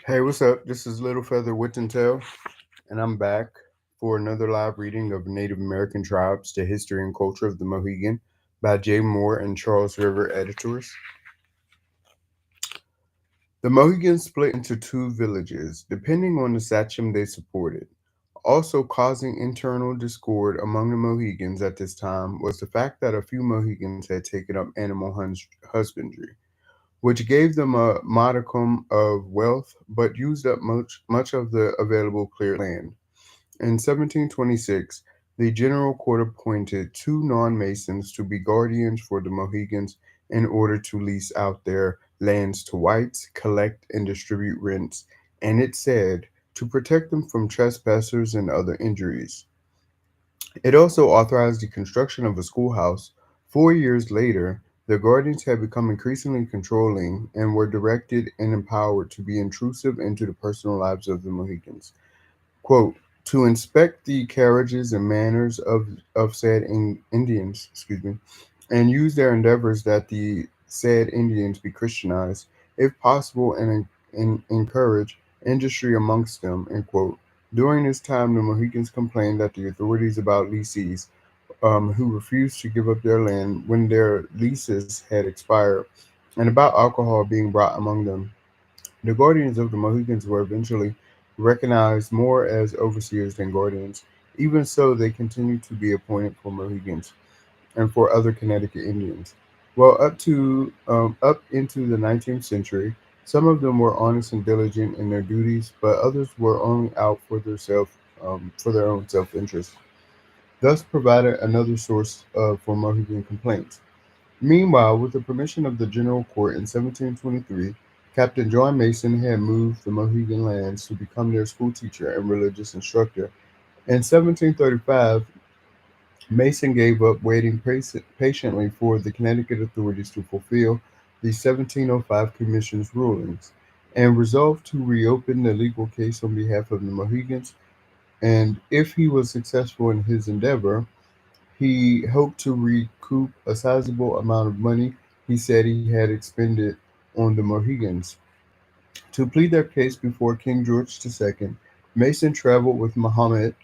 Hey, what's up? This is Little Feather Wit and Tail, and I'm back for another live reading of Native American Tribes: The History and Culture of the Mohegan by Jay Moore and Charles River Editors. The Mohegans split into two villages, depending on the sachem they supported. Also causing internal discord among the Mohegans at this time was the fact that a few Mohegans had taken up animal husbandry, which gave them a modicum of wealth but used up much of the available cleared land. In 1726, the General Court appointed two non-Masons to be guardians for the Mohegans in order to lease out their lands to whites, collect and distribute rents, and it said, to protect them from trespassers and other injuries. It also authorized the construction of a schoolhouse. 4 years later, the guardians had become increasingly controlling and were directed and empowered to be intrusive into the personal lives of the Mohegans. Quote, to inspect the carriages and manners of said Indians, and use their endeavors that the said Indians be Christianized, if possible, and encourage industry amongst them, end quote. During this time, the Mohegans complained that the authorities about lessees who refused to give up their land when their leases had expired, and about alcohol being brought among them. The guardians of the Mohegans were eventually recognized more as overseers than guardians. Even so, they continued to be appointed for Mohegans and for other Connecticut Indians. Well, up into the 19th century, some of them were honest and diligent in their duties, but others were only out for for their own self-interest. Thus, provided another source for Mohegan complaints. Meanwhile, with the permission of the General Court in 1723, Captain John Mason had moved the Mohegan lands to become their schoolteacher and religious instructor. In 1735, Mason gave up waiting patiently for the Connecticut authorities to fulfill the 1705 Commission's rulings and resolved to reopen the legal case on behalf of the Mohegans. And if he was successful in his endeavor, he hoped to recoup a sizable amount of money he said he had expended on the Mohegans. To plead their case before King George II, Mason traveled with Muhammad,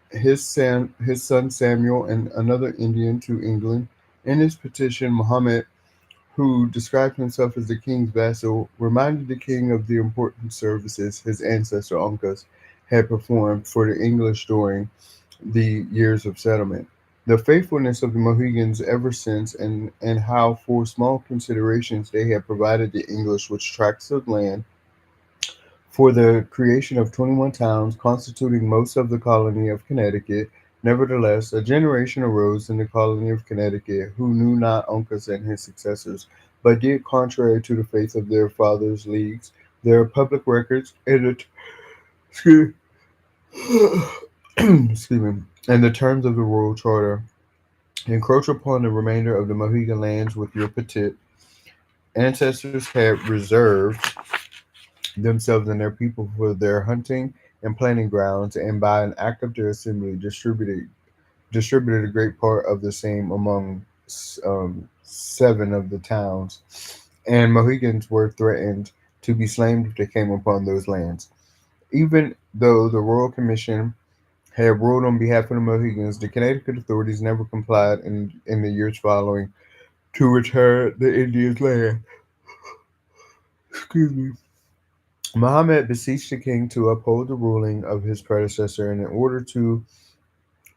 his son Samuel, and another Indian to England. In his petition, Muhammad, who described himself as the king's vassal, reminded the king of the important services his ancestor Uncas had performed for the English during the years of settlement. The faithfulness of the Mohegans ever since, and how, for small considerations, they had provided the English with tracts of land for the creation of 21 towns constituting most of the colony of Connecticut. Nevertheless, a generation arose in the colony of Connecticut who knew not Uncas and his successors, but did contrary to the faith of their fathers' leagues, their public records, excuse excuse me, and the terms of the royal charter. Encroach upon the remainder of the Mohegan lands with your petit. Ancestors had reserved themselves and their people for their hunting and planting grounds, and by an act of their assembly distributed a great part of the same among seven of the towns. And Mohegans were threatened to be slain if they came upon those lands. Even though the Royal Commission had ruled on behalf of the Mohegans, the Connecticut authorities never complied in the years following to return the Indians' land. Excuse me. Muhammad beseeched the king to uphold the ruling of his predecessor and in order to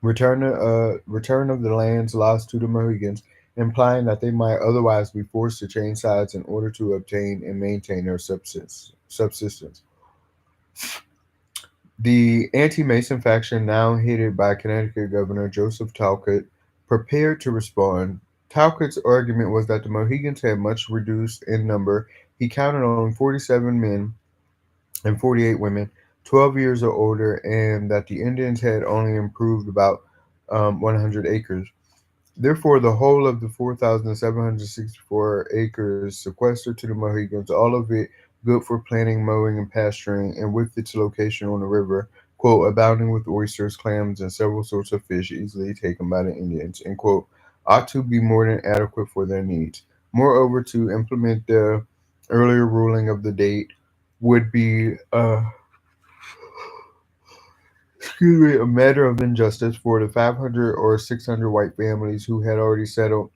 return of the lands lost to the Mohegans, implying that they might otherwise be forced to change sides in order to obtain and maintain their subsistence. The anti-Mason faction, now headed by Connecticut Governor Joseph Talcott, prepared to respond. Talcott's argument was that the Mohegans had much reduced in number. He counted only 47 men and 48 women, 12 years or older, and that the Indians had only improved about 100 acres. Therefore, the whole of the 4,764 acres sequestered to the Mohegans, all of it good for planting, mowing, and pasturing, and with its location on the river, quote, abounding with oysters, clams, and several sorts of fish easily taken by the Indians, end quote, ought to be more than adequate for their needs. Moreover, to implement the earlier ruling of the date, would be a matter of injustice for the 500 or 600 white families who had already settled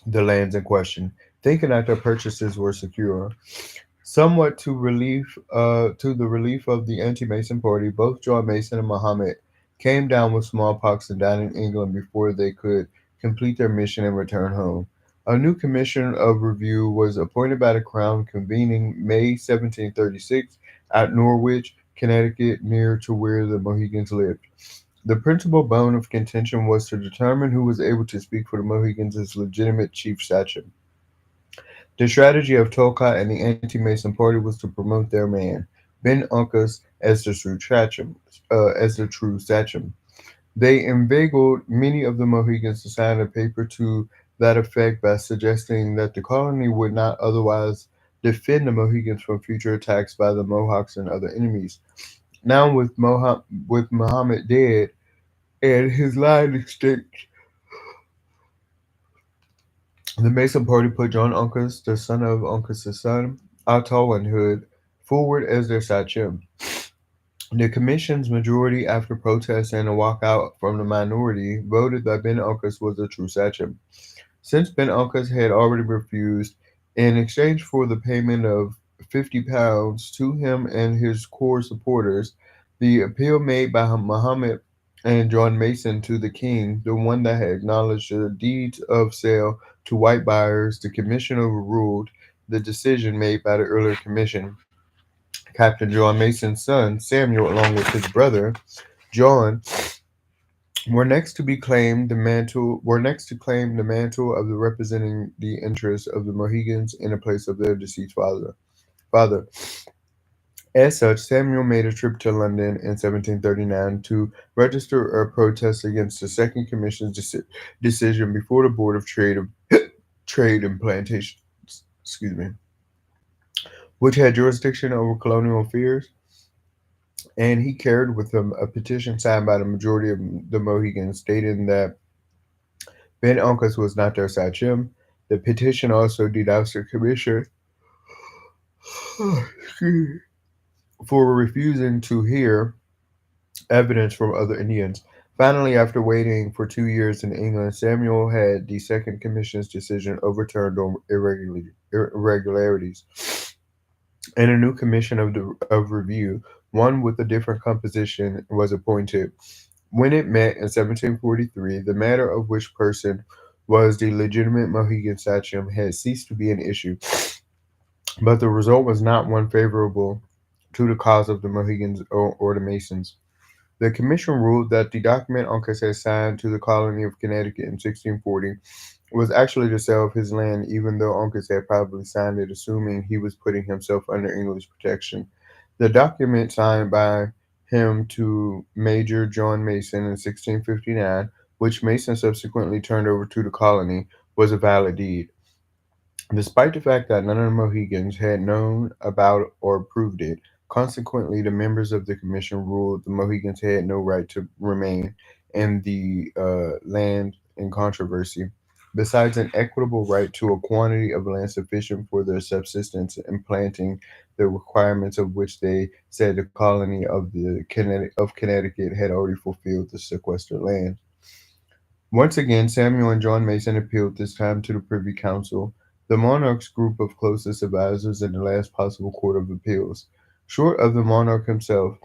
the lands in question, thinking that their purchases were secure. Somewhat to the relief of the anti-Mason party, both John Mason and Muhammad came down with smallpox and died in England before they could complete their mission and return home. A new commission of review was appointed by the Crown, convening May 1736 at Norwich, Connecticut, near to where the Mohegans lived. The principal bone of contention was to determine who was able to speak for the Mohegans as legitimate chief sachem. The strategy of Tolkien and the anti-Mason party was to promote their man, Ben Uncas, as the true sachem. They inveigled many of the Mohegans to sign a paper to that effect by suggesting that the colony would not otherwise defend the Mohegans from future attacks by the Mohawks and other enemies. Now, with Muhammad dead and his line extinct, the Mason party put John Uncas, the son of Uncas's son, Altolan Hood, forward as their sachem. The commission's majority, after protests and a walkout from the minority, voted that Ben Uncas was the true sachem. Since Ben Uncas had already refused, in exchange for the payment of £50 to him and his core supporters, the appeal made by Muhammad and John Mason to the king, the one that had acknowledged the deeds of sale to white buyers, the commission overruled the decision made by the earlier commission. Captain John Mason's son, Samuel, along with his brother, John, were next to claim the mantle of the representing the interests of the Mohegans in the place of their deceased father. As such, Samuel made a trip to London in 1739 to register a protest against the Second Commission's decision before the Board of Trade and Plantations, excuse me, which had jurisdiction over colonial affairs. And he carried with him a petition signed by the majority of the Mohegans stating that Ben Uncas was not their sachem. The petition also denounced the commission for refusing to hear evidence from other Indians. Finally, after waiting for 2 years in England, Samuel had the Second Commission's decision overturned on irregularities, and a new commission of review, one with a different composition, was appointed. When it met in 1743, the matter of which person was the legitimate Mohegan sachem had ceased to be an issue, but the result was not one favorable to the cause of the Mohegans or the Masons. The commission ruled that the document Uncas had signed to the colony of Connecticut in 1640 was actually the sale of his land, even though Uncas had probably signed it assuming he was putting himself under English protection. The document signed by him to Major John Mason in 1659, which Mason subsequently turned over to the colony, was a valid deed. Despite the fact that none of the Mohegans had known about or approved it, consequently, the members of the commission ruled the Mohegans had no right to remain in the land in controversy, besides an equitable right to a quantity of land sufficient for their subsistence and planting, the requirements of which they said the colony of Connecticut had already fulfilled the sequestered land. Once again, Samuel and John Mason appealed, this time to the Privy Council, the monarch's group of closest advisers in the last possible court of appeals. Short of the monarch himself,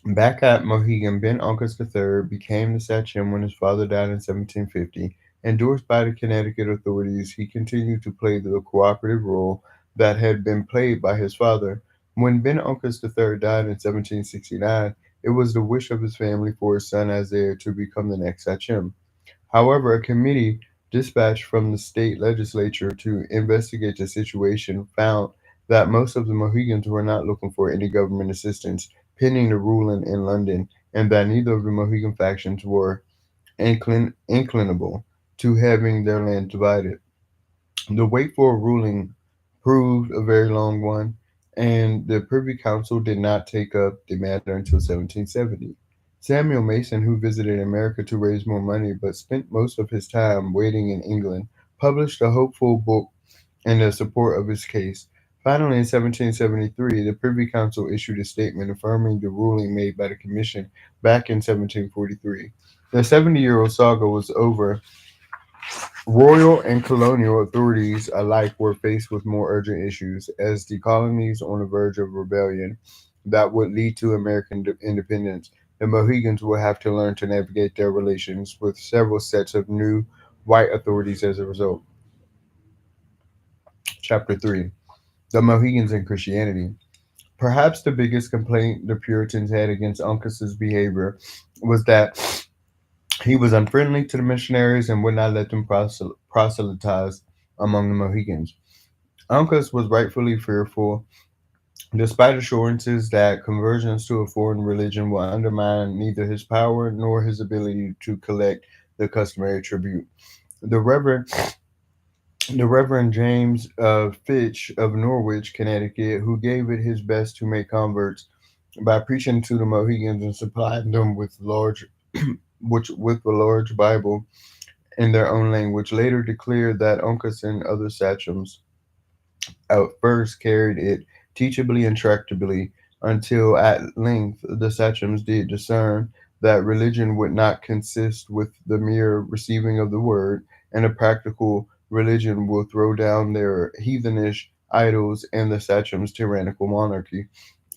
back at Mohegan, Ben Uncas III became the sachem when his father died in 1750. Endorsed by the Connecticut authorities, he continued to play the cooperative role that had been played by his father. When Ben Uncas III died in 1769, it was the wish of his family for his son as heir to become the next sachem. However, a committee dispatched from the state legislature to investigate the situation found that most of the Mohegans were not looking for any government assistance pending the ruling in London, and that neither of the Mohegan factions were inclinable to having their land divided. The wait for a ruling proved a very long one, and the Privy Council did not take up the matter until 1770. Samuel Mason, who visited America to raise more money but spent most of his time waiting in England, published a hopeful book in the support of his case. Finally, in 1773, the Privy Council issued a statement affirming the ruling made by the Commission back in 1743. The 70-year-old saga was over. Royal and colonial authorities alike were faced with more urgent issues, as the colonies on the verge of rebellion that would lead to American independence. The Mohegans would have to learn to navigate their relations with several sets of new white authorities as a result. Chapter 3: The Mohegans and Christianity. Perhaps the biggest complaint the Puritans had against Uncas's behavior was that he was unfriendly to the missionaries and would not let them proselytize among the Mohegans. Uncas was rightfully fearful, despite assurances that conversions to a foreign religion would undermine neither his power nor his ability to collect the customary tribute. The Reverend the Reverend James Fitch of Norwich, Connecticut, who gave it his best to make converts by preaching to the Mohegans and supplying them with with a large Bible in their own language, later declared that Uncas and other sachems at first carried it teachably and tractably, until at length the sachems did discern that religion would not consist with the mere receiving of the word, and a practical religion will throw down their heathenish idols and the sachems' tyrannical monarchy.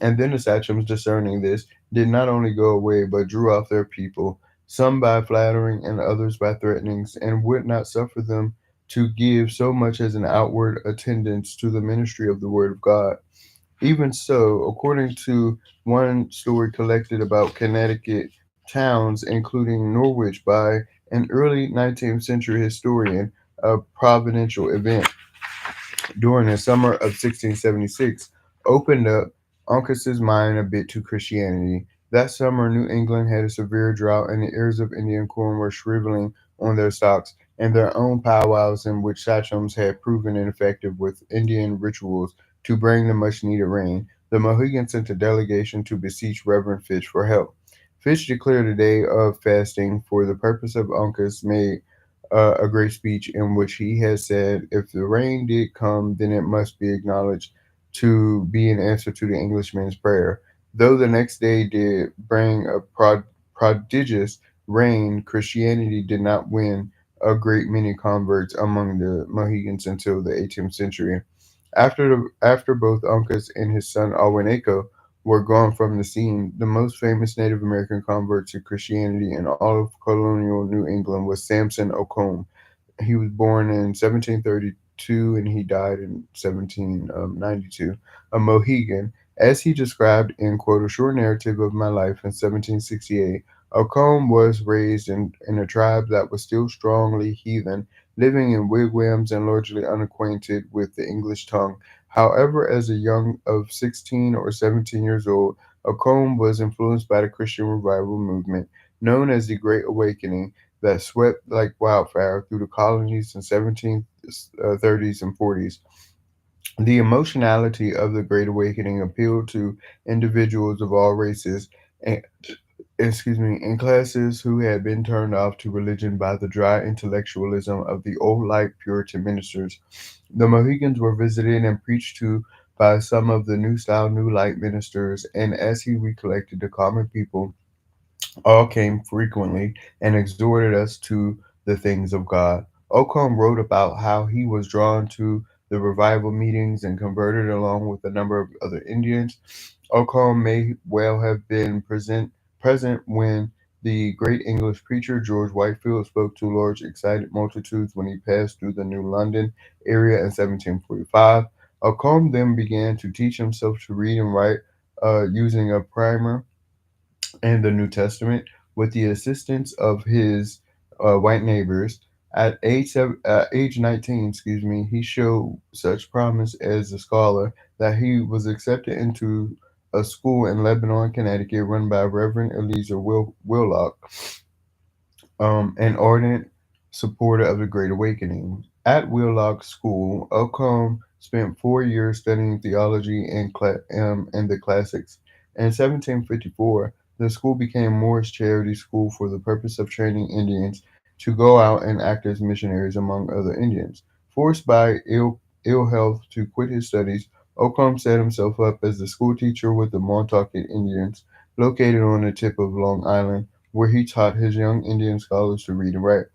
And then the sachems, discerning this, did not only go away, but drew off their people, some by flattering and others by threatenings, and would not suffer them to give so much as an outward attendance to the ministry of the Word of God. Even so, according to one story collected about Connecticut towns, including Norwich, by an early 19th century historian, a providential event during the summer of 1676 opened up Uncas's mind a bit to Christianity. That summer, New England had a severe drought, and the ears of Indian corn were shriveling on their stalks, and their own powwows, in which sachems had proven ineffective with Indian rituals to bring the much needed rain. The Mohegans sent a delegation to beseech Reverend Fitch for help. Fitch declared a day of fasting for the purpose of Uncas, made a great speech in which he has said, if the rain did come, then it must be acknowledged to be an answer to the Englishman's prayer. Though the next day did bring a prodigious rain, Christianity did not win a great many converts among the Mohegans until the 18th century. After both Uncas and his son Alwinaco were gone from the scene, the most famous Native American convert to Christianity in all of colonial New England was Samson Occom. He was born in 1732 and he died in 1792, a Mohegan. As he described in quote, a short narrative of my life in 1768, Occom was raised in a tribe that was still strongly heathen, living in wigwams and largely unacquainted with the English tongue. However, as a young of 16 or 17 years old, Occom was influenced by the Christian revival movement known as the Great Awakening that swept like wildfire through the colonies in 1730s and 40s. The emotionality of the Great Awakening appealed to individuals of all races and in classes who had been turned off to religion by the dry intellectualism of the old light Puritan ministers. The Mohegans were visited and preached to by some of the New Style New Light ministers, and as he recollected the common people, all came frequently and exhorted us to the things of God. Ocom wrote about how he was drawn to the revival meetings and converted along with a number of other Indians. Ocom may well have been present when the great English preacher George Whitefield spoke to large excited multitudes when he passed through the New London area in 1745. Ocom then began to teach himself to read and write using a primer and the New Testament with the assistance of his white neighbors. Age 19, he showed such promise as a scholar that he was accepted into a school in Lebanon, Connecticut, run by Reverend Eliezer Willock, an ardent supporter of the Great Awakening. At Wheelock School, Occom spent 4 years studying theology and the classics. In 1754, the school became Moore's Charity School for the purpose of training Indians to go out and act as missionaries among other Indians. Forced by ill health to quit his studies, Ocom set himself up as the school teacher with the Montauk Indians, located on the tip of Long Island, where he taught his young Indian scholars to read and write.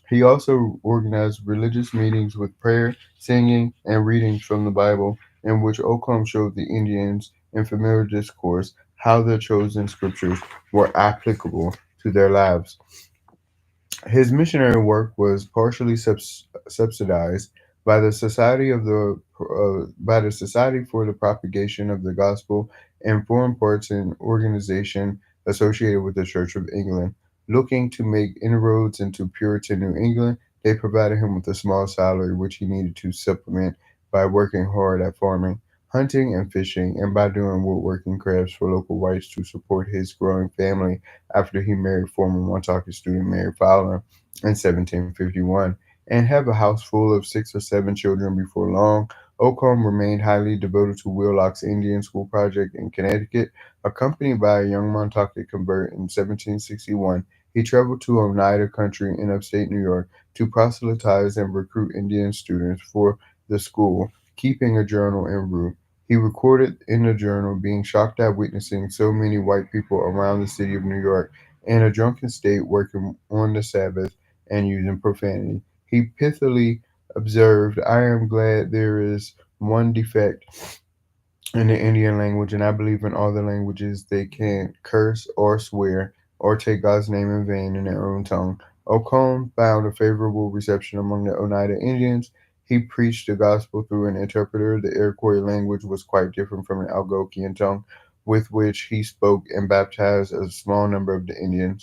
He also organized religious meetings with prayer, singing, and readings from the Bible, in which Ocom showed the Indians in familiar discourse how the chosen scriptures were applicable to their lives. His missionary work was partially subsidized by the Society for the Propagation of the Gospel and foreign parts an organization associated with the Church of England. Looking to make inroads into Puritan New England, they provided him with a small salary which he needed to supplement by working hard at farming, hunting, and fishing, and by doing woodworking crafts for local whites to support his growing family after he married former Montauk student Mary Fowler in 1751, and have a house full of 6 or 7 children before long. Ocombe remained highly devoted to Wheelock's Indian School project in Connecticut. Accompanied by a young Montauk convert in 1761, he traveled to Oneida Country in upstate New York to proselytize and recruit Indian students for the school, keeping a journal en route. He recorded in the journal being shocked at witnessing so many white people around the city of New York in a drunken state working on the Sabbath and using profanity. He pithily observed, I am glad there is one defect in the Indian language, and I believe in all the languages they can curse or swear or take God's name in vain in their own tongue. Ocombe found a favorable reception among the Oneida Indians. He preached the gospel through an interpreter. The Iroquois language was quite different from the Algonquian tongue with which he spoke and baptized a small number of the Indians.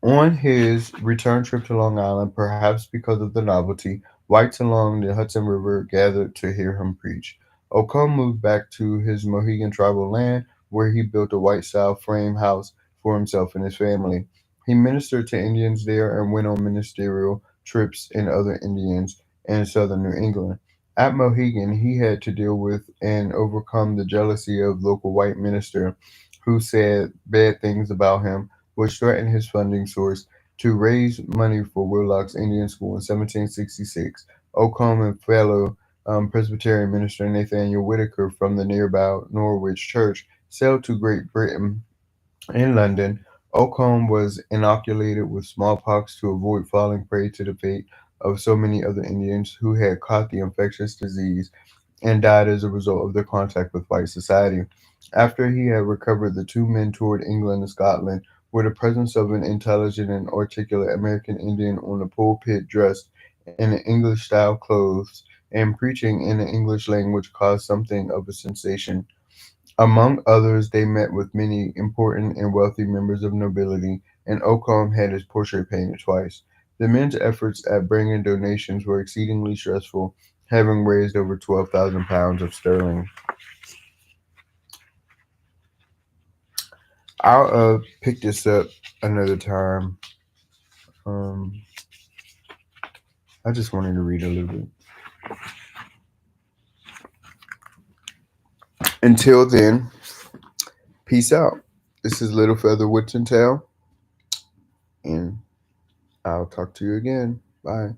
On his return trip to Long Island, perhaps because of the novelty, whites along the Hudson River gathered to hear him preach. Ocombe moved back to his Mohegan tribal land, where he built a white style frame house for himself and his family. He ministered to Indians there and went on ministerial trips in other Indians in southern New England. At Mohegan, he had to deal with and overcome the jealousy of local white minister who said bad things about him, which threatened his funding source. To raise money for Willock's Indian School in 1766, Ocombe and fellow Presbyterian minister Nathaniel Whitaker from the nearby Norwich Church sailed to Great Britain. In London, Ocombe was inoculated with smallpox to avoid falling prey to the fate of so many other Indians who had caught the infectious disease and died as a result of their contact with white society. After he had recovered, the two men toured England and Scotland, where the presence of an intelligent and articulate American Indian on the pulpit dressed in English style clothes and preaching in the English language caused something of a sensation. Among others, they met with many important and wealthy members of nobility, and Ocombe had his portrait painted twice. The men's efforts at bringing donations were exceedingly stressful, having raised over 12,000 pounds of sterling. I'll pick this up another time. Um, I just wanted to read a little bit. Until then, peace out. This is Little Feather Woods and Tail, and I'll talk to you again. Bye.